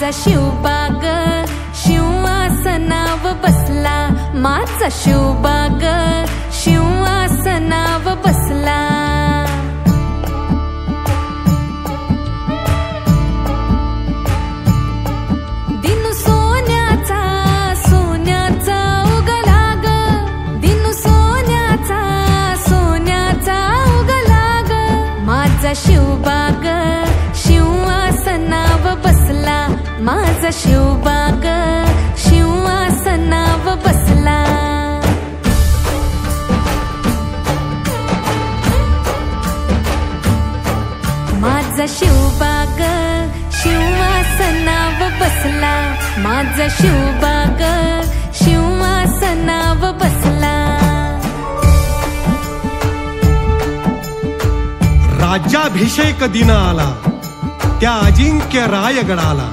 माझा शिवबाग शिवासनाव बसला, माझा शिवबाग शिवासनाव बसला. दिनू सोन्याचा सोन्याचा उगला ग, दिनू सोन्याचा सोन्याचा उगला ग. माझा शिवबाग शिवासनाव बसला, माझा शिवबाग शिवासनाव बसला. माझा शिवबाग शिवासनाव बसला, माझा शिवबाग शिवासनाव बसला. राज्याभिषेक दिन आला त्या अजिंक्य रायगडाला,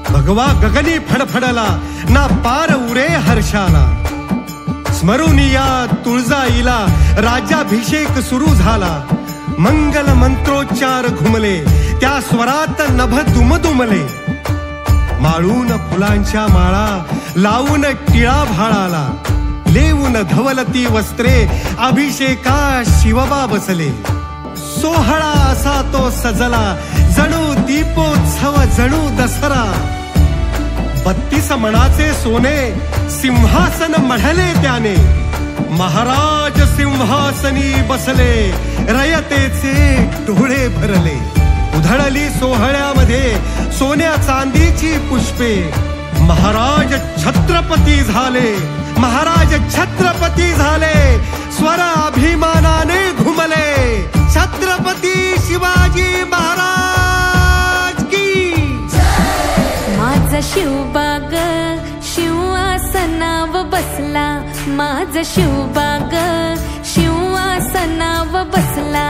भगवा गगनी फडफडला ना पार उरे हर्षाला. स्मरून या तुळजाईला राज्याभिषेक सुरू झाला, मंगल मंत्रोच्चार घुमले त्या स्वरात नभ दुमदुमले. माळून फुलांच्या माळा लावून टिळा भाळाला, लेवून धवलती वस्त्रे अभिषेका शिवबा बसले. सोहळा असा तो सजला जणू दीपोत्सव जणू दसरा. 32 मणाचे सोने सिंहासन मढले त्याने, महाराज सिंहासनी बसले रयतेचे डोळे भरले. उधळली सोहळ्यामध्ये सोन्या चांदीची पुष्पे, महाराज छत्रपती झाले, महाराज छत्रपती झाले. स्वर अभिमानाने घुमले, छत्रपती शिवाजी महाराज की. माझा शिवबाग शिवासनाव बसला, माझा शिवबाग शिवासनाव बसला.